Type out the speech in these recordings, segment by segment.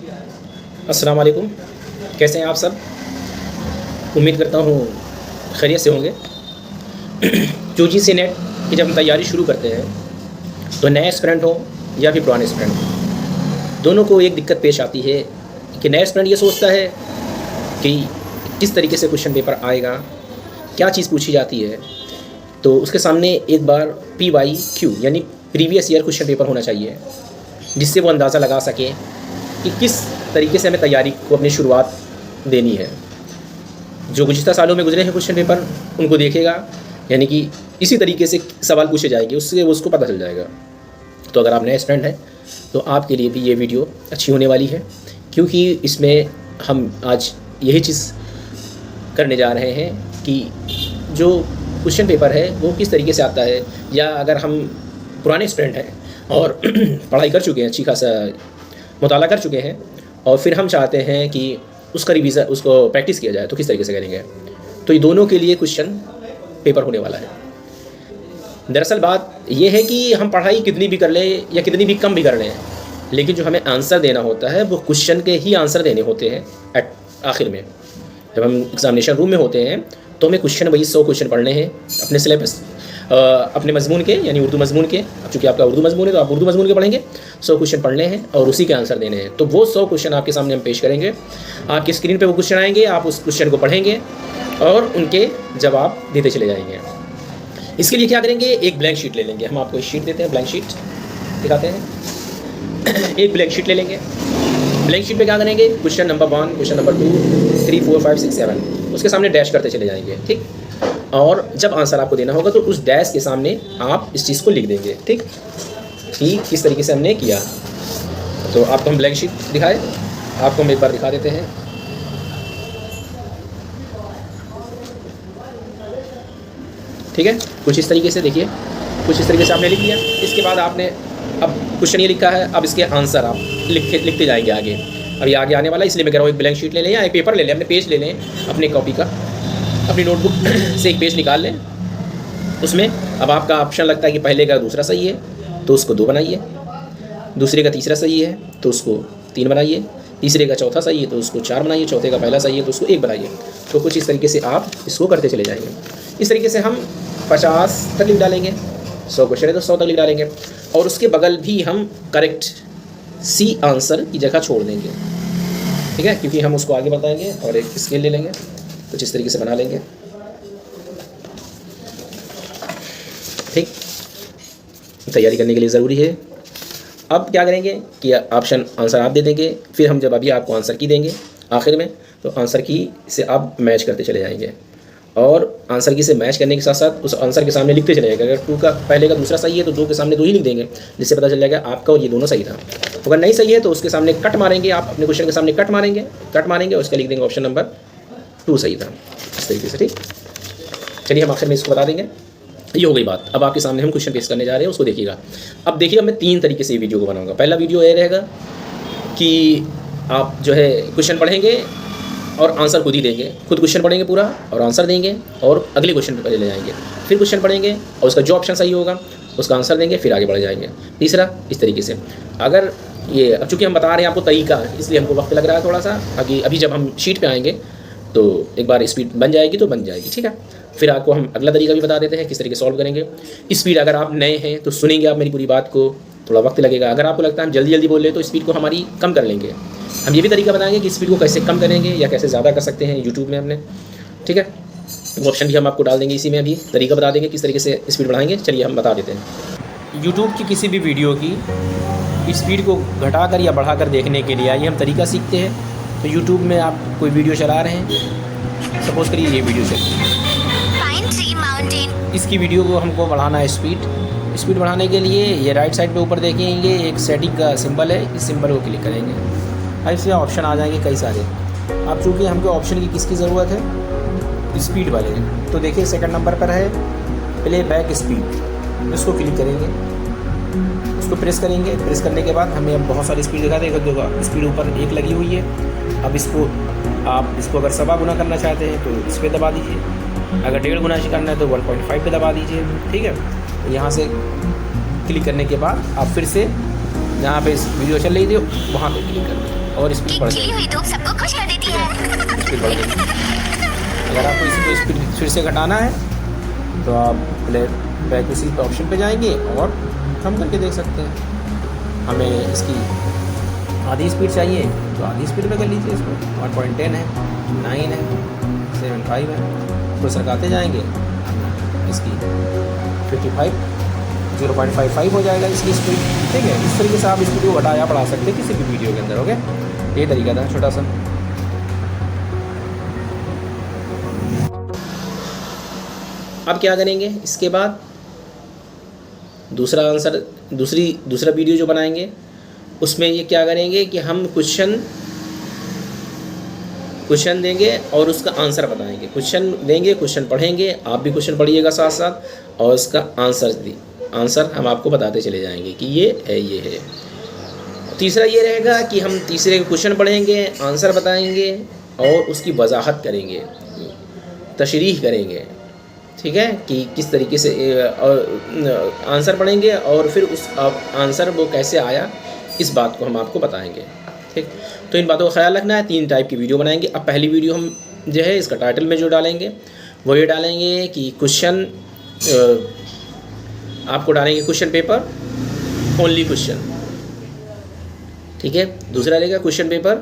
अस्सलाम वालेकुम। कैसे हैं आप सब? उम्मीद करता हूँ खैरियत से होंगे। यूजीसी नेट की जब हम तैयारी शुरू करते हैं तो नए एस्पिरेंट हो या फिर पुराने एस्पिरेंट हो, दोनों को एक दिक्कत पेश आती है कि नया एस्पिरेंट ये सोचता है कि किस तरीके से क्वेश्चन पेपर आएगा, क्या चीज़ पूछी जाती है। तो उसके सामने एक बार PYQ यानी प्रीवियस ईयर क्वेश्चन पेपर होना चाहिए, जिससे वो अंदाज़ा लगा सके कि किस तरीके से हमें तैयारी को अपनी शुरुआत देनी है। जो गुज़िश्ता सालों में गुजरे हैं क्वेश्चन पेपर उनको देखेगा, यानी कि इसी तरीके से सवाल पूछे जाएंगे, उससे उसको पता चल जाएगा। तो अगर आप नए स्टूडेंट हैं तो आपके लिए भी ये वीडियो अच्छी होने वाली है, क्योंकि इसमें हम आज यही चीज़ करने जा रहे हैं कि जो क्वेश्चन पेपर है वो किस तरीके से आता है, या अगर हम पुराने स्टूडेंट हैं और पढ़ाई कर चुके हैं, अच्छी खासा मुताला कर चुके हैं, और फिर हम चाहते हैं कि उसका रिवीज़न, उसको प्रैक्टिस किया जाए, तो किस तरीके से करेंगे। तो ये दोनों के लिए क्वेश्चन पेपर होने वाला है। दरअसल बात यह है कि हम पढ़ाई कितनी भी कर लें या कितनी भी कम भी कर लें, लेकिन जो हमें आंसर देना होता है वो क्वेश्चन के ही आंसर देने होते हैं। आखिर में जब हम एग्जामिनेशन रूम में होते हैं तो हमें क्वेश्चन वही 100 क्वेश्चन पढ़ने हैं अपने सिलेबस, अपने मजमून के, यानी उर्दू मजमून के। अब चूँकि आपका उर्दू मजमून है तो आप उर्दू मजमून के पढ़ेंगे, 100 क्वेश्चन पढ़ने हैं और उसी के आंसर देने हैं। तो वो 100 क्वेश्चन आपके सामने हम पेश करेंगे, आपकी स्क्रीन पे वो क्वेश्चन आएंगे, आप उस क्वेश्चन को पढ़ेंगे और उनके जवाब देते चले जाएंगे। इसके लिए क्या करेंगे, एक ब्लैंक शीट ले लेंगे। हम आपको एक शीट देते हैं, ब्लैंक शीट दिखाते हैं। एक ब्लैंक शीट ले लेंगे। ब्लैंक शीट पे क्या करेंगे, क्वेश्चन नंबर 1, क्वेश्चन नंबर 2, 3, 4, 5, 6, 7 उसके सामने डैश करते चले जाएंगे, ठीक। और जब आंसर आपको देना होगा तो उस डैश के सामने आप इस चीज़ को लिख देंगे, ठीक, कि किस तरीके से हमने किया। तो आपको हम ब्लैंक शीट दिखाए, आपको हम एक बार दिखा देते हैं। ठीक है, कुछ इस तरीके से देखिए, कुछ इस तरीके से आपने लिख लिया। इसके बाद आपने अब क्वेश्चन ये लिखा है, अब इसके आंसर आप लिखते जाएंगे आगे। अब ये आगे आने वाला है, इसलिए मैं कह रहा हूँ एक ब्लैंक शीट ले लें या एक पेपर ले लें, अपने पेज ले लें, अपने कॉपी का, अपनी नोटबुक से एक पेज निकाल लें। उसमें अब आपका ऑप्शन लगता है कि पहले का दूसरा सही है तो उसको 2 बनाइए, दूसरे का तीसरा सही है तो उसको 3 बनाइए, तीसरे का चौथा सही है तो उसको 4 बनाइए, चौथे का पहला सही है तो उसको 1 बनाइए। तो कुछ इस तरीके से आप इसको करते चले जाएंगे। इस तरीके से हम 50 तक लिख डालेंगे, 100 क्वेश्चन है तो 100 तक लिख डालेंगे, और उसके बगल भी हम करेक्ट सी आंसर की जगह छोड़ देंगे, ठीक है, क्योंकि हम उसको आगे बताएंगे। और एक स्केल ले लेंगे, कुछ इस तरीके से बना लेंगे, ठीक। तैयारी करने के लिए ज़रूरी है। अब क्या करेंगे कि ऑप्शन आंसर आप दे देंगे, फिर हम जब अभी आपको आंसर की देंगे आखिर में, तो आंसर की से आप मैच करते चले जाएंगे, और आंसर की से मैच करने के साथ साथ उस आंसर के सामने लिखते चले जाएंगे। अगर 2 का पहले का दूसरा सही है तो 2 के सामने 2 ही लिख देंगे, जिससे पता चल जाएगा आपका और ये दोनों सही था। अगर नहीं सही है तो उसके सामने कट मारेंगे, आप अपने क्वेश्चन के सामने कट मारेंगे और उसका लिख देंगे ऑप्शन नंबर 2 सही था, इस तरीके से, ठीक। चलिए हम आखिर में इसको बता देंगे। ये हो गई बात। अब आपके सामने हम क्वेश्चन पेश करने जा रहे हैं, उसको देखिएगा। अब देखिएगा, मैं 3 तरीके से वीडियो को बनाऊँगा। पहला वीडियो ये रहेगा कि आप जो है क्वेश्चन पढ़ेंगे और आंसर खुद ही देंगे, खुद क्वेश्चन पढ़ेंगे पूरा और आंसर देंगे, और अगले क्वेश्चन पर ले जाएंगे, फिर क्वेश्चन पढ़ेंगे और उसका जो ऑप्शन सही होगा उसका आंसर देंगे, फिर आगे बढ़ जाएंगे। तीसरा इस तरीके से। अगर ये अब चूँकि हम बता रहे हैं आपको तरीका, इसलिए हमको वक्त लग रहा है थोड़ा सा। अभी जब हम शीट पे आएंगे तो एक बार स्पीड बन जाएगी तो बन जाएगी, ठीक है। फिर आपको हम अगला तरीका भी बता देते हैं किस तरीके सॉल्व करेंगे। स्पीड अगर आप नए हैं तो सुनेंगे आप मेरी पूरी बात को, थोड़ा वक्त लगेगा। अगर आपको लगता है हम जल्दी जल्दी बोल रहे हैं तो स्पीड को हमारी कम कर लेंगे। हम ये भी तरीका बताएंगे कि स्पीड को कैसे कम करेंगे या कैसे ज़्यादा कर सकते हैं यूट्यूब में हमने, ठीक है। वो ऑप्शन भी हम आपको डाल देंगे, इसी में अभी तरीका बता देंगे किस तरीके से स्पीड बढ़ाएंगे। चलिए हम बता देते हैं। यूट्यूब की किसी भी वीडियो की स्पीड को घटाकर या बढ़ाकर देखने के लिए आइए हम तरीका सीखते हैं। तो यूट्यूब में आप कोई वीडियो चला रहे हैं, सपोज़ करिए ये वीडियो चल रही है, इसकी वीडियो को हमको बढ़ाना है स्पीड बढ़ाने के लिए ये राइट साइड पे ऊपर देखेंगे एक सेटिंग का सिंबल है, इस सिंबल को क्लिक करेंगे। ऐसे ऑप्शन आ जाएंगे कई सारे। अब चूँकि हमको ऑप्शन की किसकी ज़रूरत है, स्पीड वाले, तो देखिए सेकंड नंबर पर है प्ले बैक स्पीड, इसको क्लिक करेंगे, उसको प्रेस करेंगे। प्रेस करने के बाद हमें अब बहुत सारी स्पीड दिखा देगा। स्पीड ऊपर 1 लगी हुई है। अब आप इसको अगर 1.25 गुना करना चाहते हैं तो इस पर दबा दीजिए, अगर 1.5 गुना करना है तो 1.5 पे दबा दीजिए, ठीक है। यहाँ से क्लिक करने के बाद आप फिर से जहाँ पे इस वीडियो चल रही थी वहाँ पे क्लिक कर दें। और स्पीड बढ़ जाएगी, हुई धूप सबको खुश कर देती है। स्पीड बढ़ जाएगी। अगर आपको इसी को स्पीड फिर से घटाना है तो आप प्ले बैक इसी ऑप्शन पे जाएंगे और कम करके देख सकते हैं। हमें इसकी आधी स्पीड चाहिए तो आधी स्पीड पे कर लीजिए इसको। 1.10 है, 9 है, 7.5 है, तो सरकाते जाएंगे। इसकी 55 0.55 हो जाएगा इसकी स्पीड। ठीक है, इस तरीके से आप स्पीड को घटाया बढ़ा सकते हैं किसी भी वीडियो के अंदर। ओके, ये तरीका था छोटा सा। अब क्या करेंगे, इसके बाद दूसरा वीडियो जो बनाएंगे उसमें ये क्या करेंगे कि हम क्वेश्चन देंगे और उसका आंसर बताएंगे। क्वेश्चन देंगे, क्वेश्चन पढ़ेंगे, आप भी क्वेश्चन पढ़िएगा साथ साथ, और उसका आंसर हम आपको बताते चले जाएंगे कि ये है। तीसरा ये रहेगा कि हम तीसरे क्वेश्चन पढ़ेंगे, आंसर बताएंगे और उसकी वजाहत करेंगे, तशरीह करेंगे। ठीक है, कि किस तरीके से और आंसर पढ़ेंगे और फिर उस आंसर वो कैसे आया, इस बात को हम आपको बताएंगे। ठीक, तो इन बातों का ख्याल रखना है। 3 टाइप की वीडियो बनाएंगे। अब पहली वीडियो हम जो है इसका टाइटल में जो डालेंगे वो ये डालेंगे कि क्वेश्चन, आपको डालेंगे क्वेश्चन पेपर, ओनली क्वेश्चन। ठीक है, दूसरा रहेगा question paper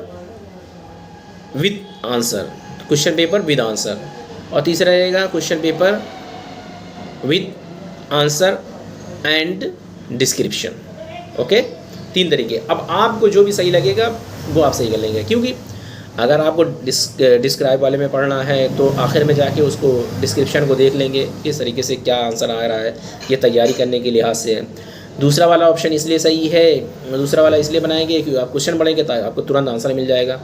with answer, question paper with answer, और तीसरा रहेगा question paper with answer and description. Okay, 3 तरीके। अब आपको जो भी सही लगेगा वो आप सही कर लेंगे, क्योंकि अगर आपको डिस्क्राइब वाले में पढ़ना है तो आखिर में जाके उसको डिस्क्रिप्शन को देख लेंगे किस तरीके से क्या आंसर आ रहा है, ये तैयारी करने के लिहाज से है। दूसरा वाला ऑप्शन इसलिए सही है, दूसरा वाला इसलिए बनाएंगे क्योंकि आप क्वेश्चन पढ़ेंगे तो आपको तुरंत आंसर मिल जाएगा।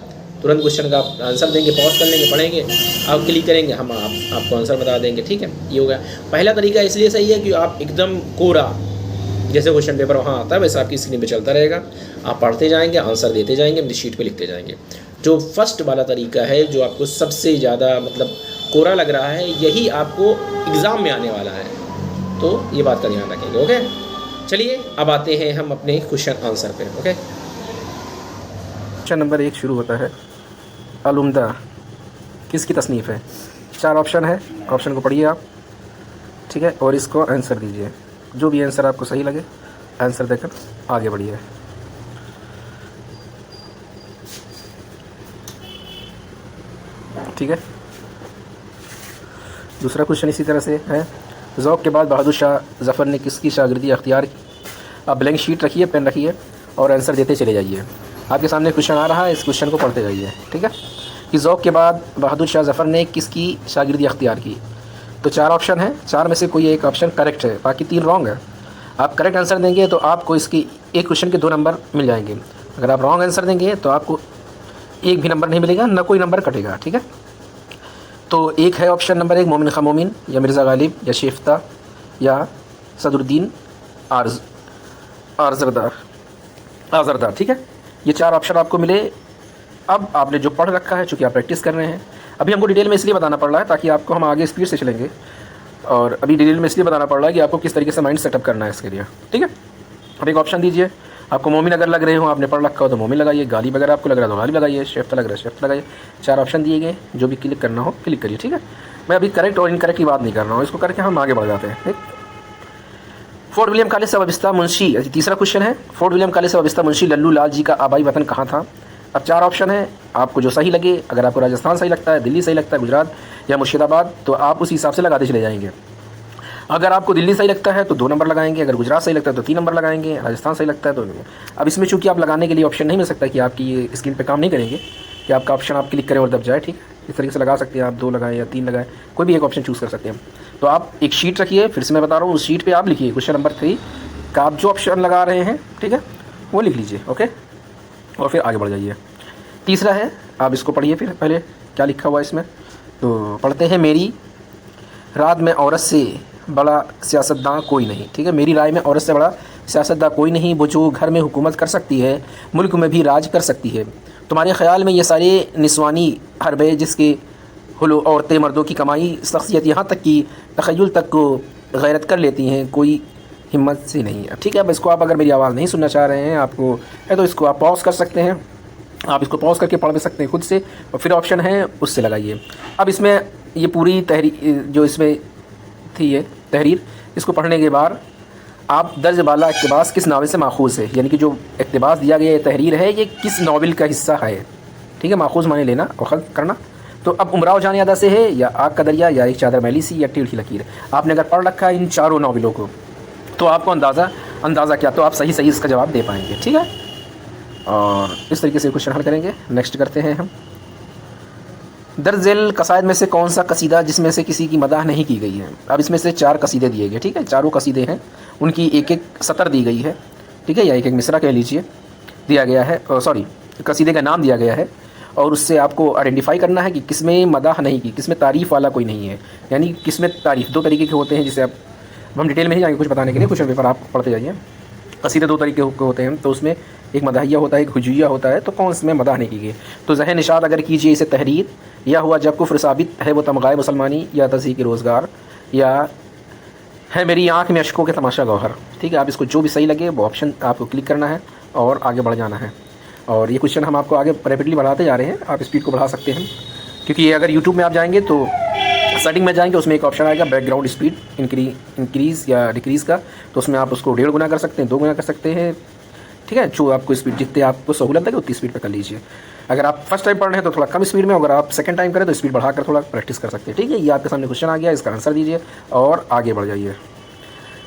तुरंत क्वेश्चन का आप आंसर देंगे, पॉज कर लेंगे, पढ़ेंगे, आप क्लिक करेंगे, हम आपको आंसर बता देंगे। ठीक है, ये हो गया पहला तरीका। इसलिए सही है कि आप एकदम कोरा, जैसे क्वेश्चन पेपर वहाँ आता है वैसे आपकी स्क्रीन पे चलता रहेगा, आप पढ़ते जाएंगे, आंसर देते जाएंगे, अपनी शीट पे लिखते जाएंगे। जो फर्स्ट वाला तरीका है, जो आपको सबसे ज़्यादा मतलब कोरा लग रहा है, यही आपको एग्ज़ाम में आने वाला है, तो ये बात का ध्यान रखेंगे। ओके, चलिए अब आते हैं हम अपने क्वेश्चन आंसर पे। ओके, क्वेश्चन नंबर 1 शुरू होता है, अल-उम्दा किसकी तसनीफ़ है? 4 ऑप्शन है, ऑप्शन को पढ़िए आप। ठीक है, और इसको आंसर दीजिए। जो भी आंसर आपको सही लगे आंसर देकर आगे बढ़िए। ठीक है, दूसरा क्वेश्चन इसी तरह से है, ज़ौक़ के बाद बहादुर शाह ज़फ़र ने किसकी शागिर्दी अख्तियार की? आप ब्लैंक शीट रखिए, पेन रखिए और आंसर देते चले जाइए। आपके सामने क्वेश्चन आ रहा है, इस क्वेश्चन को पढ़ते जाइए। ठीक है, कि ज़ौक़ के बाद बहादुर शाह ज़फ़र ने किसकी शागिर्दी अख्तियार की? तो 4 ऑप्शन है, 4 में से कोई एक ऑप्शन करेक्ट है, बाकी 3 रॉन्ग है। आप करेक्ट आंसर देंगे तो आपको इसकी एक क्वेश्चन के 2 नंबर मिल जाएंगे। अगर आप रॉन्ग आंसर देंगे तो आपको एक भी नंबर नहीं मिलेगा, ना कोई नंबर कटेगा। ठीक है, तो एक है ऑप्शन नंबर 1 मोमिन खां मोमिन, या मिर्ज़ा गालिब, या शेफ्ता, या सदरुद्दीन आज़रदार। ठीक है, ये 4 ऑप्शन आपको मिले। अब आपने जो पढ़ रखा है, चूँकि आप प्रैक्टिस कर रहे हैं, अभी हमको डिटेल में इसलिए बताना पड़ रहा है ताकि आपको हम आगे स्पीड से चलेंगे, और अभी डिटेल में इसलिए बताना पड़ रहा है कि आपको किस तरीके से माइंड सेटअप करना है इसके लिए। ठीक है, अब एक ऑप्शन दीजिए। आपको मोमिन अगर लग रहे हो, आपने पढ़ रखा हो तो मोमिन लगाइए, गालिब अगर आपको लग रहा है तो गालिब लगाइए, शेफ्ता लग रहा है शेफ्ता लगाइए। 4 ऑप्शन दिए गए, जो भी क्लिक करना हो क्लिक करिए। ठीक है, मैं अभी करेक्ट और इनकरेक्ट की बात नहीं कर रहा हूँ, इसको करके हम आगे बढ़ जाते हैं। ठीक, फोर्ट विलियम कॉलेज से वाबस्ता मुंशी, तीसरा क्वेश्चन है, फोर्ट विलियम कॉलेज से वाबस्ता मुंशी लल्लू लाल जी का आबाई वतन कहाँ था? अब 4 ऑप्शन है, आपको जो सही लगे, अगर आपको राजस्थान सही लगता है, दिल्ली सही लगता है, गुजरात या मुर्शिदाबाद, तो आप उस हिसाब से लगाते चले जाएंगे। अगर आपको दिल्ली सही लगता है तो 2 नंबर लगाएंगे, अगर गुजरात सही लगता है तो 3 नंबर लगाएंगे, राजस्थान सही लगता है तो। अब इसमें चूँकि आप लगाने के लिए ऑप्शन नहीं मिल सकता कि आपकी ये स्क्रीन पे काम नहीं करेंगे कि आपका ऑप्शन आप क्लिक करें और दब जाए। ठीक है, इस तरीके से लगा सकते हैं आप, 2 लगाएं या 3 लगाएं, कोई भी एक ऑप्शन चूज़ कर सकते हैं। तो आप एक शीट रखिए, फिर से मैं बता रहा हूँ, उस शीट पर आप लिखिए क्वेश्चन नंबर 3 का आप जो ऑप्शन लगा रहे हैं, ठीक है, वो लिख लीजिए। ओके, और फिर आगे बढ़ जाइए। तीसरा है, आप इसको पढ़िए, फिर पहले क्या लिखा हुआ है इसमें, तो पढ़ते हैं, मेरी रात में औरत से बड़ा सियासतदान कोई नहीं। ठीक है, मेरी राय में औरत से बड़ा सियासतदान कोई नहीं, वो जो घर में हुकूमत कर सकती है, मुल्क में भी राज कर सकती है। तुम्हारे ख़्याल में ये सारे निस्वानी हरबे जिसके हुलो औरतें मर्दों की कमाई शख्सियत यहाँ तक कि तख़य्युल तक को गैरत कर लेती हैं, कोई हिम्मत से नहीं है। ठीक है, अब इसको आप अगर मेरी आवाज़ नहीं सुनना चाह रहे हैं, आपको है तो इसको आप पॉज कर सकते हैं आप इसको पॉज करके पढ़ भी सकते हैं खुद से, और फिर ऑप्शन है उससे लगाइए। अब इसमें ये पूरी तहरीर जो इसमें थी ये तहरीर, इसको पढ़ने के बाद आप दर्ज बाला इक़्तिबास किस नावल से माखूज़ है, यानी कि जो इक़्तिबास दिया गया ये तहरीर है ये किस नावल का हिस्सा है, ठीक है। माखूज़ माने लेना और ख़ल्क़ करना। तो अब उमराव जान यादा से है, या आग का दरिया, या एक चादर मैली सी, या टेढ़ी लकीर। आपने अगर पढ़ रखा है इन चारों नावलों को तो आपको अंदाज़ा क्या, तो आप सही इसका जवाब दे पाएंगे, ठीक है। और इस तरीके से क्वेश्चन हल करेंगे। नेक्स्ट करते हैं हम। दर्ज़ेल कसायद में से कौन सा कसीदा जिसमें से किसी की मदाह नहीं की गई है। अब इसमें से 4 कसीदे दिए गए, ठीक है। चारों कसीदे हैं, उनकी एक एक सतर दी गई है, ठीक है, या एक एक मिसरा कह लीजिए दिया गया है, सॉरी कसीदे का नाम दिया गया है, और उससे आपको आइडेंटिफाई करना है कि किसमें मदाह नहीं की, किसमें तारीफ़ वाला कोई नहीं है, यानी किसमें तारीफ़। 2 तरीके के होते हैं, जिसे आप हम डिटेल में नहीं जाएंगे कुछ बताने के लिए, क्वेश्चन पेपर आप पढ़ते जाइए। कसीदे 2 तरीके के होते हैं, तो उसमें एक मदाहिया होता है, एक हुजूइया होता है। तो कौन इसमें मदाह नहीं की गई, तो ज़ह निशाद अगर कीजिए इसे तहरीर, या हुआ जब कुफ्र साबित है वो तमगाए मुसलमानी, या तज़हीक़ रोज़गार, या है मेरी आँख में अशकों के तमाशा गौहर, ठीक है। आप इसको जो भी सही लगे वो ऑप्शन आपको क्लिक करना है और आगे बढ़ जाना है। और ये क्वेश्चन हम आपको आगे रैपिडली बढ़ाते जा रहे हैं, आप स्पीड को बढ़ा सकते हैं, क्योंकि ये अगर यूट्यूब में आप जाएंगे तो सेटिंग में जाएंगे, उसमें एक ऑप्शन आएगा बैकग्राउंड स्पीड इंक्रीज़ या डिक्रीज़ का, तो उसमें आप उसको 1.5 गुना कर सकते हैं, 2 गुना कर सकते हैं, ठीक है। जो आपको स्पीड जितने आपको सहूलत लगे उतनी स्पीड पर कर लीजिए। अगर आप फर्स्ट टाइम पढ़ रहे हैं तो थोड़ा कम स्पीड में, अगर आप सेकंड टाइम करें तो स्पीड बढ़ाकर थोड़ा प्रैक्टिस कर सकते हैं, ठीक है। ये आपके सामने क्वेश्चन आ गया, इसका आंसर दीजिए और आगे बढ़ जाइए।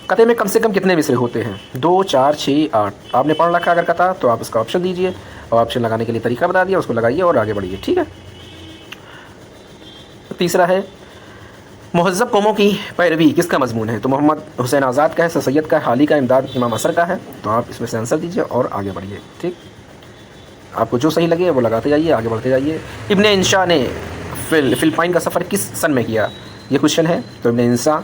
कते में कम से कम कितने मिसरे होते हैं, 2, 4, 6, 8। आपने पढ़ रखा अगर कथा तो आप उसका ऑप्शन दीजिए, और ऑप्शन लगाने के लिए तरीका बता दिया, उसको लगाइए और आगे बढ़िए, ठीक है। तीसरा है मुहज़्ज़ब कौमों की पैरवी किसका मजमून है, तो मोहम्मद हुसैन आज़ाद का है, सर सैयद का है, हाली का, इमदाद इमाम असर का है। तो आप इसमें से आंसर दीजिए और आगे बढ़िए, ठीक। आपको जो सही लगे वो लगाते जाइए, आगे बढ़ते जाइए। इब्न इंशा ने फ़िलिपाइन का सफ़र किस सन में किया, ये क्वेश्चन है। तो इब्न इंशा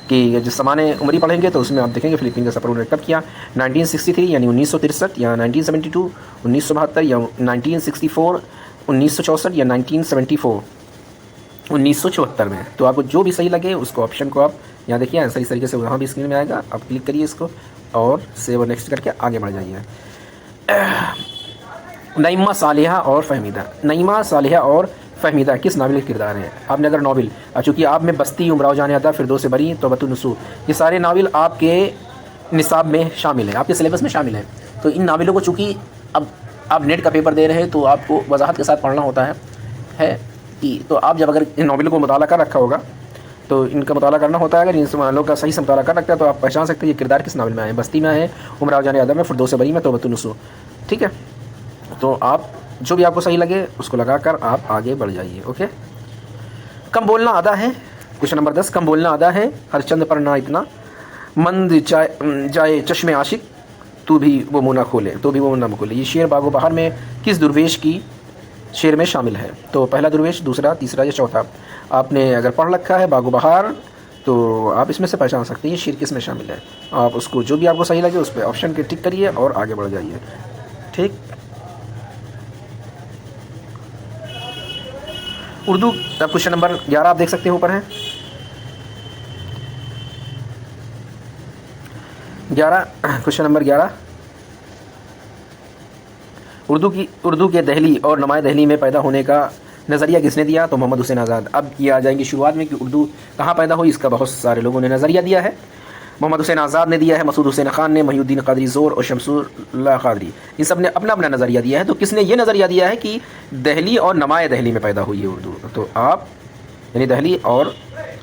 की जिस ज़माने उम्री पढ़ेंगे तो उसमें आप देखेंगे फ़िलिपाइन का सफ़र उन्होंने कब किया, 1963 यानी 1963, या 1972 1972, या 1964 1964, या 1974 1974 में। तो आपको जो भी सही लगे उसको ऑप्शन को आप यहाँ देखिए, आंसर इस तरीके से वहाँ भी स्क्रीन में आएगा, आप क्लिक करिए इसको और सेव और नेक्स्ट करके आगे बढ़ जाइए। नईमा सालिहा और फ़हमीदा, नईमा सालिहा और फ़हमीदा किस नावल के किरदार हैं। आपने अगर नावल, चूँकि आप में बस्ती, उमराव जान यादा, फिरदौस बरी, तौबतुन नसूह, ये सारे नावल आपके निसाब में शामिल हैं, आपके सिलेबस में शामिल हैं। तो इन नावलों को चूँकि अब आप नेट का पेपर दे रहे हैं तो आपको वजाहत के साथ पढ़ना होता है कि, तो आप जब अगर इन नावलों को मुताला कर रखा होगा तो इनका मुताला करना होता है। अगर इन नावलों का सही से मुताला कर रखता है तो आप पहचान सकते हैं ये किरदार किस नावल में आए, बस्ती में आए, उमराव जान यादा में, फिरदौस बरी में, तौबतुन नसूह, ठीक है। तो आप जो भी आपको सही लगे उसको लगाकर आप आगे बढ़ जाइए, ओके। कम बोलना आदा है, क्वेश्चन नंबर 10, कम बोलना आदा है, हर चंद पर ना इतना, मंद जाए चश्मे आशिक, तू भी वो मुँह ना खोले, तो भी वो मुँह ना खोले। ये शेर बागो बहार में किस दुर्वेश की शेर में शामिल है, तो पहला दुर्वेश, दूसरा, तीसरा या चौथा। आपने अगर पढ़ रखा है बागो बहार तो आप इसमें से पहचान सकते हैं ये शेर किस में शामिल है। आप उसको जो भी आपको सही लगे उस पर ऑप्शन के टिक करिए और आगे बढ़ जाइए, ठीक। उर्दू क्वेश्चन नंबर 11 आप देख सकते हैं ऊपर है 11, क्वेश्चन नंबर 11। उर्दू के दहली और नुमाए दहली में पैदा होने का नज़रिया किसने दिया, तो मोहम्मद हुसैन आज़ाद। अब ये आ जाएंगे शुरुआत में कि उर्दू कहाँ पैदा हुई, इसका बहुत सारे लोगों ने नज़रिया दिया है। मोहम्मद हुसैन आज़ाद ने दिया है, मसूद हुसैन खान ने, महिउद्दीन क़ादरी ज़ोर और शमसुल्लाह क़ादरी, इन सब ने अपना अपना नज़रिया दिया है। तो किसने ये नज़रिया दिया है कि दहली और नुमाए दहली में पैदा हुई है उर्दू, तो आप यानी दहली और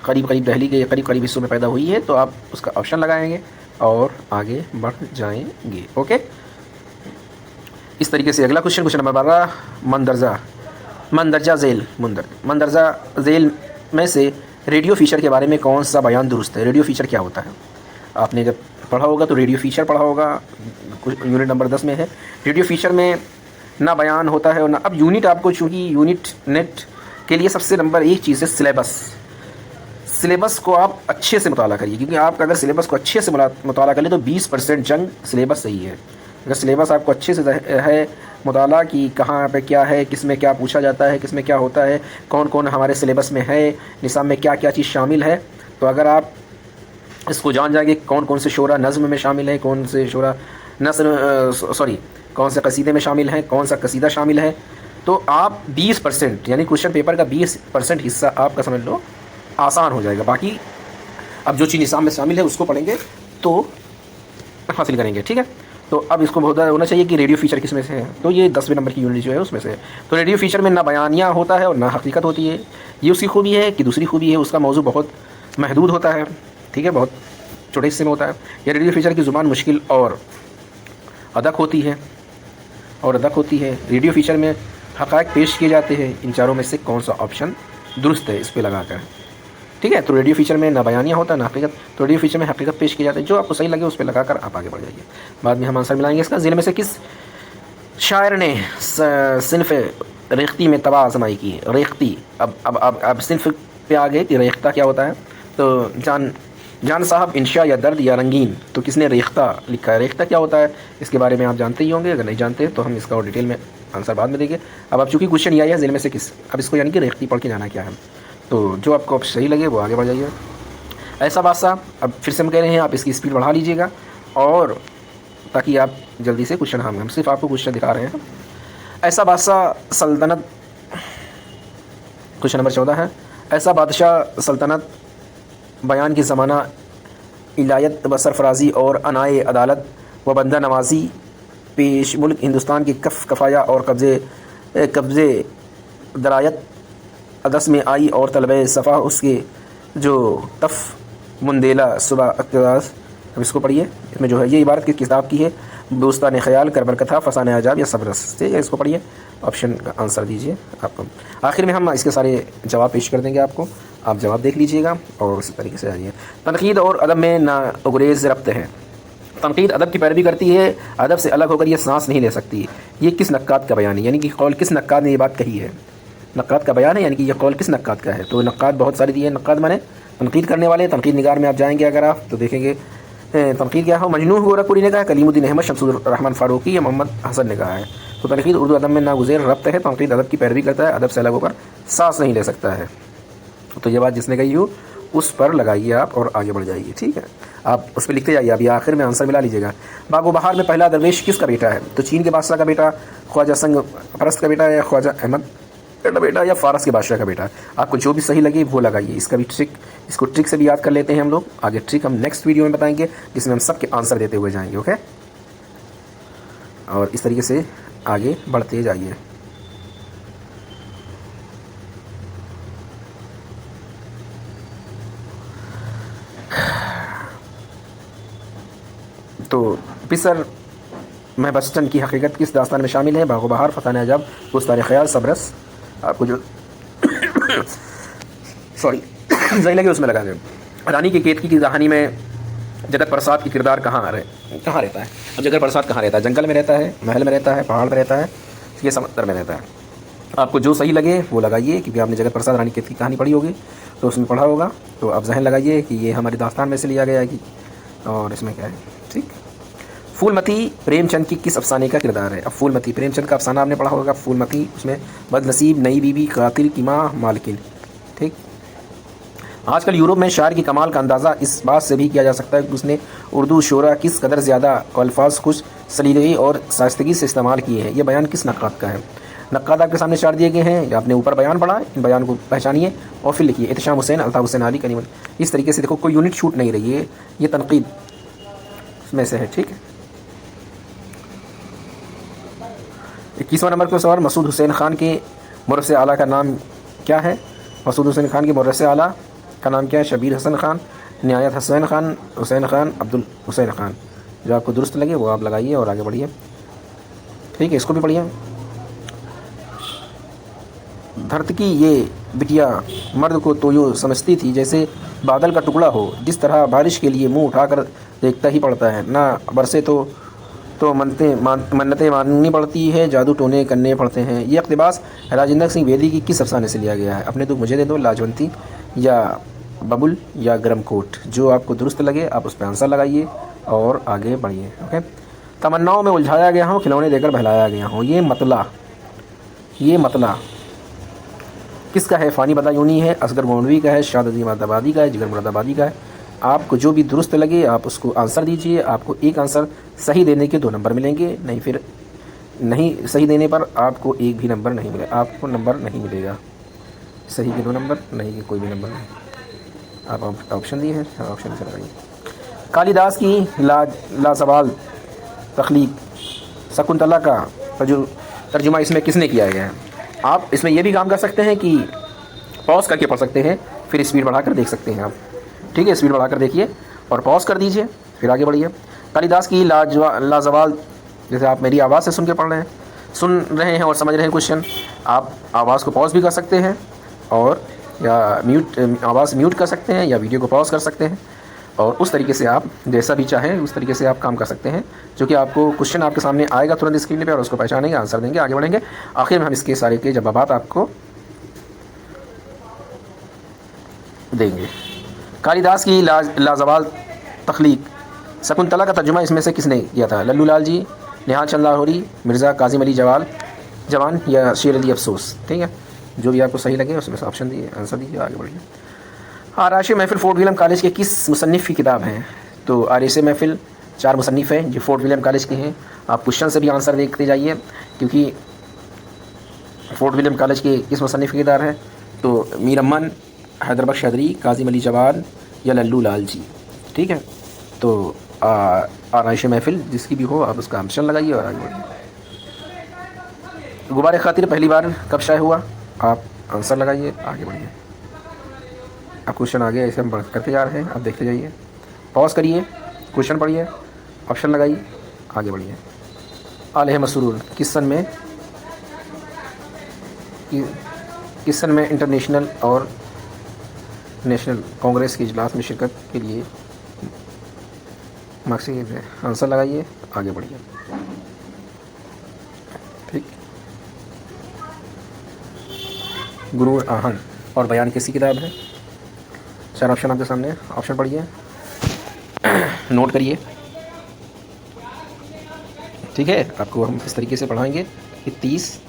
करीब करीब दहली के करीब करीब हिस्सों में पैदा हुई है, तो आप उसका ऑप्शन लगाएंगे और आगे बढ़ जाएंगे, ओके। इस तरीके से अगला क्वेश्चन, क्वेश्चन नंबर 12, मंदरजा झेल में से रेडियो फीचर के बारे में कौन सा बयान दुरुस्त है। रेडियो फीचर क्या होता है, आपने जब पढ़ा होगा तो रेडियो फीचर पढ़ा होगा, यूनिट नंबर 10 में है। रेडियो फीचर में ना बयान होता है और ना, अब यूनिट आपको, चूँकि यूनिट नेट के लिए सबसे नंबर 1 चीज़ है सिलेबस को आप अच्छे से मुताला करिए, क्योंकि आप अगर सिलेबस को अच्छे से मुताला कर ले तो 20% जंग सिलेबस सही है। अगर सिलेबस आपको अच्छे से है मुताला कि कहाँ पे क्या है, किस में क्या पूछा जाता है, किस में क्या होता है, कौन कौन हमारे सिलेबस में है, निसाब में क्या क्या चीज़ शामिल है, तो अगर आप इसको जान जाएंगे कौन कौन से शोरा नज़्म में शामिल है, कौन से शोरा नस्र कौन से कसीदे में शामिल हैं, कौन सा कसीदा शामिल है। तो आप 20% यानी क्वेश्चन पेपर का 20% हिस्सा आपका समझ लो आसान हो जाएगा। बाकी अब जो चीज़ निसाब में शामिल है उसको पढ़ेंगे तो हासिल करेंगे, ठीक है। तो अब इसको बहुत होना चाहिए कि रेडियो फीचर किस में से है, तो ये 10वें नंबर की यूनिट जो है उसमें से है। तो रेडियो फीचर में ना बयानिया होता है और ना हकीकत होती है। ये उसकी खूबी है कि दूसरी खूबी है उसका मौजू बहुत महदूद होता है, ठीक है, बहुत छोटे हिस्से में होता है। ये रेडियो फीचर की ज़ुबान मुश्किल और अदक होती है रेडियो फीचर में हक़ाइक़ पेश किए जाते हैं। इन चारों में से कौन सा ऑप्शन दुरुस्त है इस पर लगा कर, ठीक है। तो रेडियो फीचर में ना बयानिया होता है ना हकीकत, तो रेडियो फीचर में हकीकत पेश की जाती है। जो आपको सही लगे उस पर लगाकर आप आगे बढ़ जाइए। बाद में हम आंसर मिलाएंगे इसका। ज़िले में से किस शायर ने सिन्फ़ रेख्ती में तबाह आजमाई की? रेख्ती, अब सिन्फ़ पे आ गए कि रेख्ता क्या होता है। तो जान साहब इंशा या दर्द या रंगीन, तो किसने रेख्ता लिखा है? रेख्ता क्या होता है इसके बारे में आप जानते ही होंगे, अगर नहीं जानते तो हम इसका और डिटेल में आंसर बाद में देंगे। अब आप चूँकि क्वेश्चन ये आया है ज़िले में से किस, अब इसको यानी कि रेख्ती पढ़ के जाना क्या है। तो जो आपको अब सही लगे वो आगे बढ़ जाइए। ऐसा बादशाह, अब फिर से हम कह रहे हैं आप इसकी स्पीड बढ़ा लीजिएगा और ताकि आप जल्दी से क्वेश्चन, हम सिर्फ आपको क्वेश्चन दिखा रहे हैं। ऐसा बादशाह सल्तनत, क्वेश्चन नंबर 14 है। ऐसा बादशाह सल्तनत बयान की ज़माना इलायत व सरफराजी और अनाए अदालत व बंदा नवाजी पेश मुल्क हिंदुस्तान की कफ़ाया और कब्ज़े दरायत अदस में आई और तलबे सफ़ा उसके जो तफ मुंदेला सुबह अक्तदास। अब इसको पढ़िए, इसमें जो है ये इबारत किस किताब की है? बुस्तान ख़याल, करबल कथा, फसान अजाब या सबरस से। इसको पढ़िए, ऑप्शन का आंसर दीजिए। आपको आखिर में हम इसके सारे जवाब पेश कर देंगे आपको, आप जवाब देख लीजिएगा और उसी तरीके से आइए। तनकीद और अदब में ना गुरेज़ रब्त है। तनकीद अदब की पैरवी करती है, अदब से अलग होकर ये सांस नहीं ले सकती। ये किस नक्काद का बयान है, यानी कि कौल किस नक्काद ने ये बात कही है? नक्काद का बयान है, यानी कि ये कौल किस नक्काद का है? तो नक्काद बहुत सारी दिए हैं। नक्काद माने तनकीद करने वाले। तनकीद निगार में आप जाएंगे अगर आप तो देखेंगे तनकीद क्या हो। मजनून गोरखपुरी ने कहा, कलीमुद्दीन अहमद, शमसुर रहमान फ़ारूकी या मोहम्मद हसन ने कहा है। तो तनकीद उर्दू अदब में नागुज़ेर रब्त है। तनकीद अदब की पैरवी करता है, अदब से अलग होकर सांस नहीं ले सकता है। तो ये बात जिसने कही हो उस पर लगाइए आप और आगे बढ़ जाइए, ठीक है। आप उस पर लिखते जाइए, अभी आखिर में आंसर मिला लीजिएगा। बागो बहार में पहला दरवेश किसका बेटा है? तो चीन के बादशाह का बेटा, ख्वाजा संग परस्त का बेटा, या ख्वाजा अहमद का बेटा, या फ़ारस के बादशाह का बेटा। आपको जो भी सही लगे वो लगाइए। इसका भी इसको ट्रिक से भी याद कर लेते हैं हम लोग। आगे ट्रिक हम नेक्स्ट वीडियो में बताएंगे जिसमें हम सबके आंसर देते हुए जाएंगे, ओके। और इस तरीके से आगे बढ़ते जाइए। तो पिसर महबस्टन की हकीकत किस दास्तान में शामिल है? बागो बहार, फसान अजाब, बुस्तान ख़याल, सबरस। आपको जो सॉरी सही लगे उसमें लगा दें। रानी की केतकी की कहानी में जगत प्रसाद की किरदार कहाँ रहता है? अब जगत प्रसाद कहाँ रहता है? जंगल में रहता है, महल में रहता है, पहाड़ में रहता है, ये समंदर में रहता है। आपको जो सही लगे वो लगाइए, क्योंकि आपने जगत प्रसाद रानी केतकी की कहानी पढ़ी होगी तो उसमें पढ़ा होगा। तो आप जहन लगाइए कि ये हमारी दास्तान में से लिया गया है कि, और इसमें क्या है, ठीक। फूलमती प्रेमचंद की किस अफसाने का किरदार है? अब फूलमती प्रेमचंद का अफसाना आपने पढ़ा होगा। फूलमती, उसमें बदनसीब, नई बीबी, कातिल की माँ, मालकिन, ठीक। आजकल यूरोप में शायर की कमाल का अंदाज़ा इस बात से भी किया जा सकता है कि उसने उर्दू शोरा किस कदर ज़्यादा अल्फाज खुश सलीक़े और साइस्तगी से इस्तेमाल किए हैं। ये बयान किस नक्काद का है? नक्काद आपके सामने चार दिए गए हैं, या आपने ऊपर बयान पढ़ा, इन बयान को पहचानिए और फिर लिखिए। एहतशाम हुसैन, अल्ताफ़ हुसैन अली, करीमन। इस तरीके से देखो कोई यूनिट छूट नहीं रही है, ये तनकीद में से है, ठीक है। 21वां नंबर का सवाल, मसूद हुसैन खान के मुरस्से आला का नाम क्या है? मसूद हुसैन खान के मुरस्से आला का नाम क्या है? शबीर हसन खान, नियायत हुसैन खान, अब्दुल हुसैन खान। जो आपको दुरुस्त लगे वो आप लगाइए और आगे बढ़िए, ठीक है। इसको भी पढ़िए। धरती ये बिटिया मर्द को तो यूँ समझती थी जैसे बादल का टुकड़ा हो, जिस तरह बारिश के लिए मुंह उठाकर देखता ही पड़ता है, ना बरसे तो मन्नतें माननी पड़ती है, जादू टोने करने पड़ते हैं। ये इक़्तिबास राजेंद्र सिंह बेदी की किस अफसाने से लिया गया है? अपने तो मुझे दे दो, लाजवंती या बबुल या गरमकोट। जो आपको दुरुस्त लगे आप उस पर आंसर लगाइए और आगे बढ़िए, ओके। तमन्नाओं में उलझाया गया हूँ, खिलौने देकर बहलाया गया हूँ। ये मतला किसका है? फ़ानी बदायूनी है, असगर गोंडवी का है, शादी मुरादाबादी का है, जिगर मुरादाबादी का है। आपको जो भी दुरुस्त लगे आप उसको आंसर दीजिए। आपको एक आंसर सही देने के 2 नंबर मिलेंगे, नहीं फिर नहीं सही देने पर आपको एक भी नंबर नहीं मिलेगा, आपको नंबर नहीं मिलेगा। सही के 2 नंबर, नहीं के कोई भी नंबर नहीं। आप ऑप्शन दिए हैं, ऑप्शन से लगाइए। कालिदास की लाजवाल तख्लीक शकुंतला का तर्जुमा इसमें किसने किया गया है? आप इसमें यह भी काम कर सकते हैं कि पॉज करके पढ़ सकते हैं, फिर स्पीड बढ़ाकर देख सकते हैं आप। ठीक है, स्पीड बढ़ाकर देखिए और पॉज कर दीजिए, फिर आगे बढ़िए। कालिदास की लाजवाल, जैसे आप मेरी आवाज़ से सुन रहे हैं और समझ रहे हैं क्वेश्चन, आप आवाज़ को पॉज भी कर सकते हैं और या आवाज़ म्यूट कर सकते हैं या वीडियो को पॉज कर सकते हैं, और उस तरीके से आप जैसा भी चाहें उस तरीके से आप काम कर सकते हैं। जो कि आपको क्वेश्चन आपके सामने आएगा तुरंत स्क्रीन पे और उसको पहचानेंगे, आंसर देंगे, आगे बढ़ेंगे। आखिर में हम इसके सारे के जवाब आपको देंगे। कालिदास की लाजवाल तख्लीक शकुंतला का तर्जुमा इसमें से किसने किया था? लल्लू लाल जी, निहाल चंद लाहौरी, मिर्ज़ा कासिम अली जवान या शेर अली अफसोस। ठीक है, जो भी आपको सही लगे उसमें से ऑप्शन दिए, आंसर दीजिए, आगे बढ़िए। आराश महफिल फोर्ट विलियम कॉलेज के किस मुसन्निफ़ की किताब है? तो आराश महफिल 4 मुसन्निफ़ हैं जो फोर्ट विलियम कॉलेज के हैं। आप क्वेश्चन से भी आंसर देखते जाइए, क्योंकि फोर्ट विलियम कॉलेज के किस मुसन्निफ़ की किताब है? तो मीर अमन, हैदरबख्श हैदरी, कासिम अली जवान या लल्लू लाल जी। ठीक है, तो आराश महफिल जिसकी भी हो आप उसका ऑप्शन लगाइए और आगे बढ़िए। गुबार खातिर पहली बार कब शाये हुआ? आप आंसर लगाइए, आगे बढ़िए। अब क्वेश्चन आगे ऐसे हम बढ़ करते जा रहे हैं, आप देखते जाइए, पॉज करिए, क्वेश्चन पढ़िए, ऑप्शन लगाइए, आगे बढ़िए। आलह मसरूर किस सन में इंटरनेशनल और नेशनल कांग्रेस के इजलास में शिरकत के लिए मकसद है? आंसर लगाइए, आगे बढ़िए। ठीक, गुरूर आहन और बयान किसकी किताब है? 4 ऑप्शन आपके सामने, ऑप्शन पढ़िए, नोट करिए। ठीक है, आपको हम इस तरीके से पढ़ाएंगे कि 30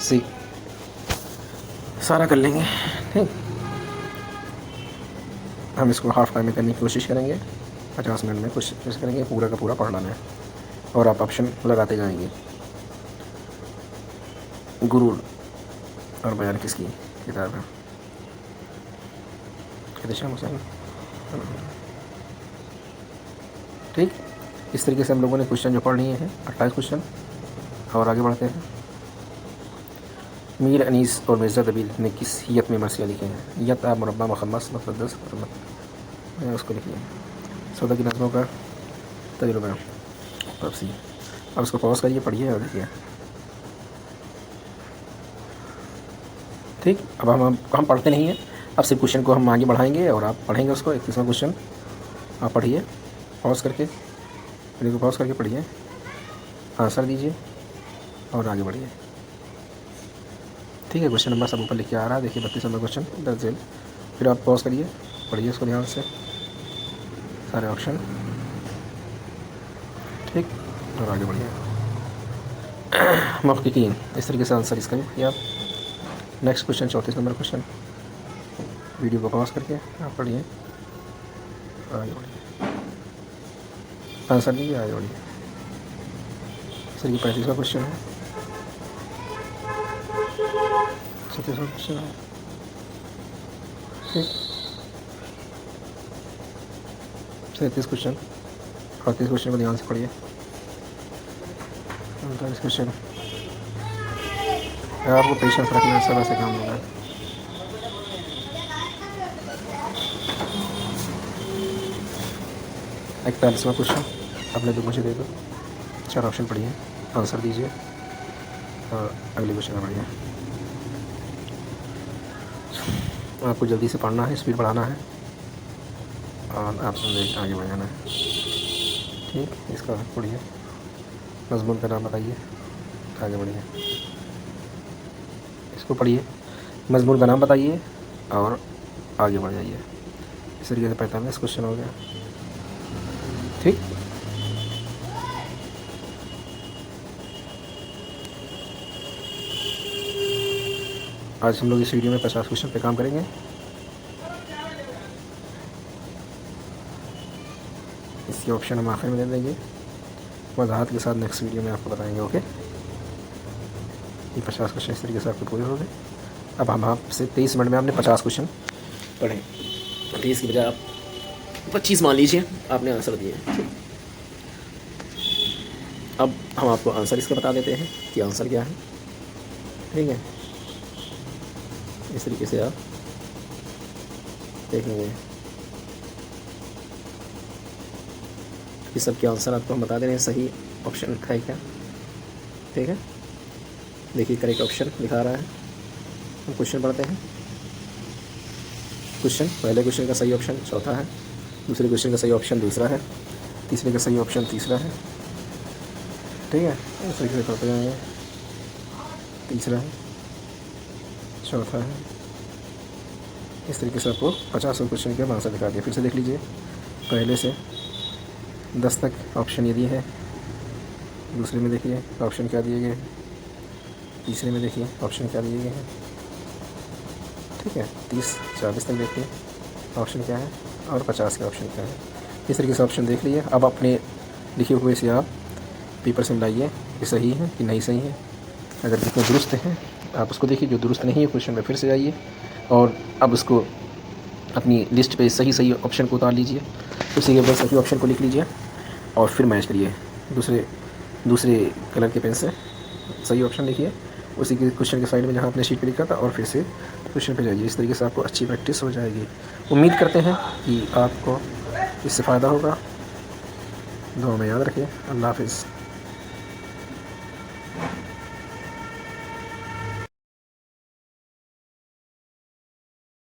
से सारा कर लेंगे। ठीक, हम इसको हाफ टाइम में करने की कोशिश करेंगे, 50 मिनट में कोशिश करेंगे पूरा का पूरा पढ़ना है, और आप ऑप्शन लगाते जाएंगे। गुरूर और बयान किसकी किताब है? हुसैन। ठीक, इस तरीके से हम लोगों ने क्वेश्चन जो पढ़ लिए हैं 28 क्वेश्चन, और आगे बढ़ते हैं। मीर अनीस और मिर्ज़ा दबील ने किस हियत में मरसिया लिखे हैं? यत आप मुरब्बा मुखम्मस मुक़द्दस उसको लिखिए। 14 की नज़मों का तजुर्बा तफसील। अब उसको पॉज करिए, पढ़िए और देखिए। ठीक, अब हम पढ़ते नहीं हैं, अब सिर्फ क्वेश्चन को हम आगे बढ़ाएंगे और आप पढ़ेंगे उसको। 31वां क्वेश्चन आप पढ़िए, पॉज करके, वीडियो को पॉज करके पढ़िए, आंसर दीजिए और आगे बढ़िए। ठीक है, क्वेश्चन नंबर सब ऊपर लिख के आ रहा है, देखिए 32 नंबर क्वेश्चन दर्जेल। फिर आप पॉज करिए, पढ़िए उसको ध्यान से, सारे ऑप्शन। ठीक, और आगे बढ़िए। मुहक्किकीन, इस तरीके से आंसर इसका भी आप। Next question 34 number question, video को पॉज करके आप पढ़िए, आगे बढ़िए, आंसर दीजिए, आगे बढ़िए। सर ये 35वां क्वेश्चन है, 37वां क्वेश्चन है। ठीक, 37 क्वेश्चन, 38 क्वेश्चन को ध्यान से पढ़िए, 39 क्वेश्चन। आपको पेशेंस रखना, सब ऐसे काम होगा। एक 41वां क्वेश्चन अपने तो मुझे दे दो, 4 ऑप्शन पढ़िए, आंसर दीजिए और अगले क्वेश्चन में बढ़िए। आपको जल्दी से पढ़ना है, स्पीड बढ़ाना है और आप समझे आगे बढ़ जाना है। ठीक, इसका पढ़िए, मज़मून का नाम बताइए, आगे बढ़िए। इसको पढ़िए, मज़मून का नाम बताइए और आगे बढ़ जाइए। इस तरीके से 45 क्वेश्चन हो गया। ठीक, आज हम लोग इस वीडियो में 50 क्वेश्चन पे काम करेंगे। इसके ऑप्शन हम आखिर में दे देंगे। वजाहत के साथ नेक्स्ट वीडियो में आपको बताएंगे। ओके, ये 50 क्वेश्चन इस तरीके से आपके पूरे हो गए। अब हम आपसे 23 मिनट में आपने 50 क्वेश्चन पढ़े, 23 की बजाय आप 25 मान लीजिए आपने आंसर दिए। अब हम आपको आंसर इसका बता देते हैं कि आंसर क्या है। ठीक है, इस तरीके से आप देखेंगे। ये सब के आंसर आपको हम बता दे रहे हैं, सही ऑप्शन है क्या। ठीक है, देखिए करेक्ट ऑप्शन दिखा रहा है। हम क्वेश्चन पढ़ते हैं। क्वेश्चन, पहले क्वेश्चन का सही ऑप्शन चौथा है, दूसरे क्वेश्चन का सही ऑप्शन दूसरा है, तीसरे का सही ऑप्शन तीसरा है। ठीक है, इस तरीके से पढ़ते जाएंगे। तीसरा है, चौथा है, इस तरीके से आपको 50 क्वेश्चन के आंसर दिखा दिया। फिर से देख लीजिए, पहले से 10 तक ऑप्शन ये दिए हैं। दूसरे में देखिए ऑप्शन क्या दिए गए हैं, तीसरे में देखिए ऑप्शन क्या दिए गए हैं। ठीक है, 30-40 तक देखिए ऑप्शन क्या है, और 50 के ऑप्शन क्या है। इस तरीके से ऑप्शन देख लिए। अब अपने लिखे हुए से आप पेपर से मिलाइए कि सही है कि नहीं सही है। अगर जितने दुरुस्त हैं आप उसको देखिए, जो दुरुस्त नहीं है क्वेश्चन में फिर से जाइए और अब उसको अपनी लिस्ट पे सही ऑप्शन को उतार लीजिए। उसी के बाद सही ऑप्शन को लिख लीजिए और फिर मैच करिए दूसरे कलर के पेन से। सही ऑप्शन लिखिए उसी के क्वेश्चन के साइड में जहाँ आपने शीट पे लिखा था, और फिर से क्वेश्चन पे जाइए। इस तरीके से आपको अच्छी प्रैक्टिस हो जाएगी। उम्मीद करते हैं कि आपको इससे फ़ायदा होगा। दुआ में याद रखिए। अल्लाह हाफ़िज़।